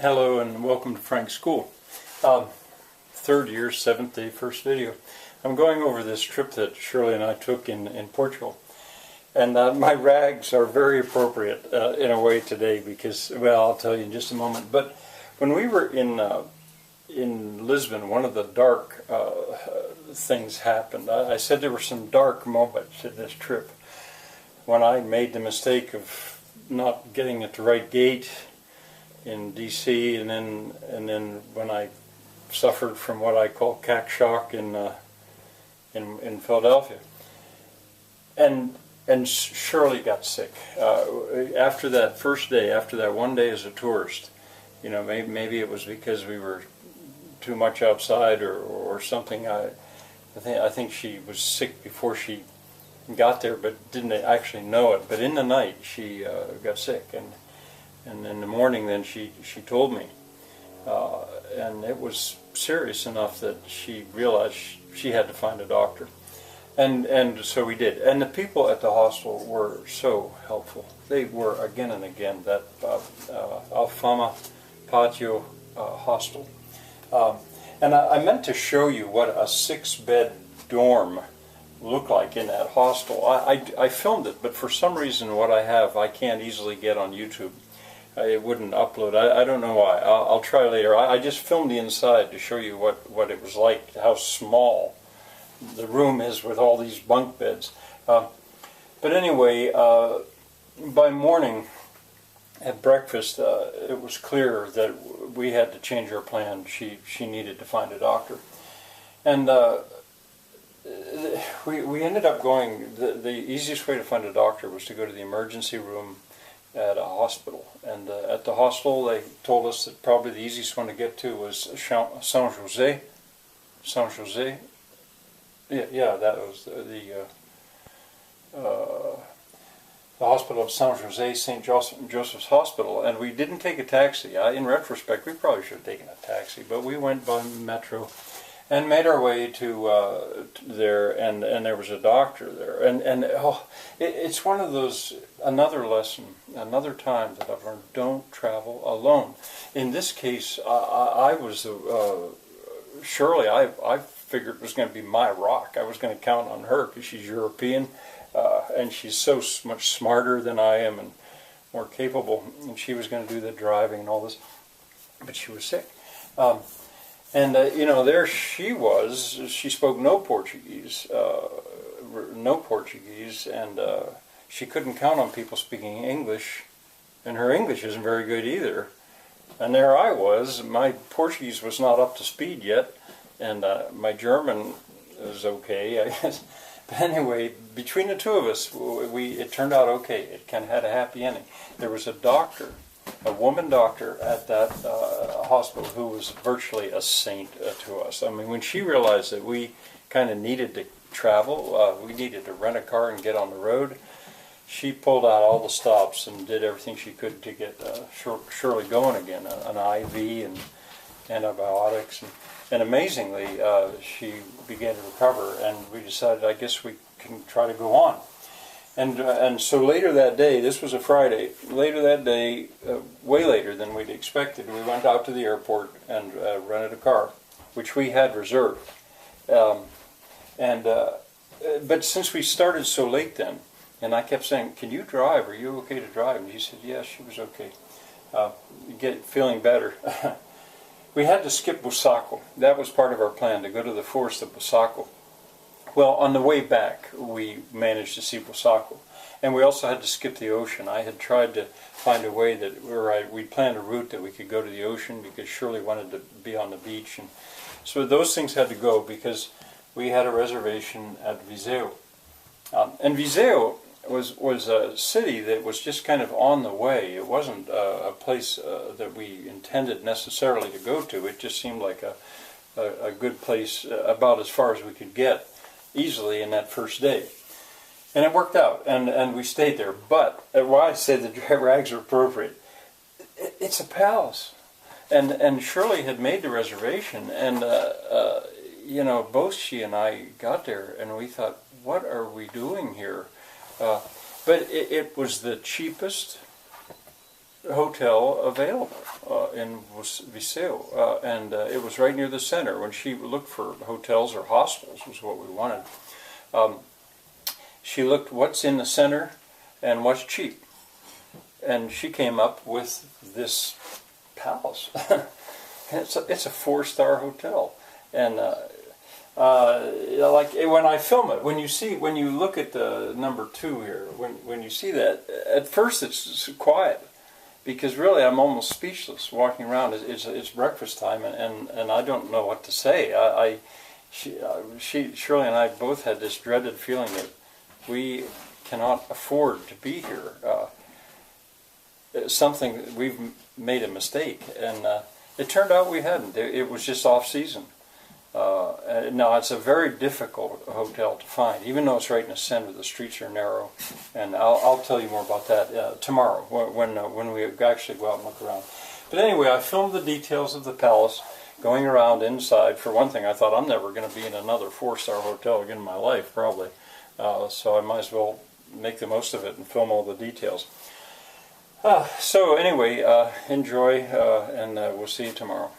Hello and welcome to Frank's School. Third year, 7th day, first video. I'm going over this trip that Shirley and I took in Portugal. And my rags are very appropriate in a way today because, well, I'll tell you in just a moment. But when we were in Lisbon, one of the dark things happened. I said there were some dark moments in this trip when I made the mistake of not getting at the right gate in DC, and then when I suffered from what I call cack shock in Philadelphia, and Shirley got sick after that first day, after that one day as a tourist. You know, maybe it was because we were too much outside or something. I think she was sick before she got there, but didn't actually know it. But in the night she got sick, and in the morning then she told me, and it was serious enough that she realized she had to find a doctor, and so we did. And the people at the hostel were so helpful. They were again and again. That Alfama Patio hostel, and I meant to show you what a 6-bed dorm looked like in that hostel. I filmed it, but for some reason what I have I can't easily get on YouTube. It wouldn't upload. I don't know why. I'll try later. I just filmed the inside to show you what it was like, how small the room is with all these bunk beds. But anyway, by morning at breakfast, it was clear that we had to change our plan. She needed to find a doctor. And we ended up going, the easiest way to find a doctor was to go to the emergency room at a hospital, and at the hostel they told us that probably the easiest one to get to was São José. Yeah, that was the hospital of São José, St. Joseph's Hospital, and we didn't take a taxi. In retrospect, we probably should have taken a taxi, but we went by metro and made our way to there, and there was a doctor there, and it's one of those, another lesson, another time that I've learned: don't travel alone. In this case, I was Shirley. I figured it was going to be my rock. I was going to count on her because she's European, and she's so much smarter than I am and more capable, and she was going to do the driving and all this. But she was sick. And, you know, there she was. She spoke no Portuguese, and she couldn't count on people speaking English, and her English isn't very good either. And there I was. My Portuguese was not up to speed yet, and my German was okay, I guess. But anyway, between the two of us, it turned out okay. It kind of had a happy ending. There was a doctor, a woman doctor at that hospital who was virtually a saint to us. I mean, when she realized that we kind of needed to travel, we needed to rent a car and get on the road, she pulled out all the stops and did everything she could to get Shirley going again, an IV and antibiotics. And amazingly, she began to recover, and we decided, I guess we can try to go on. And so later that day, this was a Friday, later that day, way later than we'd expected, we went out to the airport and rented a car, which we had reserved. But since we started so late then, and I kept saying, can you drive? Are you okay to drive? And he said, yes, she was okay. Feeling better. We had to skip Busaco. That was part of our plan, to go to the forest of Busaco. Well, on the way back, we managed to see Busaco. And we also had to skip the ocean. I had tried to find a way that we'd planned a route that we could go to the ocean because Shirley wanted to be on the beach. And so those things had to go because we had a reservation at Viseu. And Viseu was a city that was just kind of on the way. It wasn't a place that we intended necessarily to go to. It just seemed like a good place, about as far as we could get easily in that first day. And it worked out, and we stayed there. But why I say the rags are appropriate, it's a palace. And Shirley had made the reservation, and you know, both she and I got there, and we thought, what are we doing here? But it was the cheapest hotel available. in Viseu, and it was right near the center. When she looked for hotels or hostels, was what we wanted. She looked what's in the center and what's cheap, and she came up with this palace. It's a 4-star hotel, and like when I film it, when you look at the number 2 here, when you see that, at first it's quiet, because really I'm almost speechless walking around. It's breakfast time, and I don't know what to say. Shirley and I both had this dreaded feeling that we cannot afford to be here. Something, we've made a mistake, and it turned out we hadn't. It was just off season. Now it's a very difficult hotel to find, even though it's right in the center. The streets are narrow, and I'll tell you more about that tomorrow when we actually go out and look around. But anyway, I filmed the details of the palace, going around inside. For one thing, I thought I'm never going to be in another 4-star hotel again in my life, probably. So I might as well make the most of it and film all the details. So anyway, enjoy, and we'll see you tomorrow.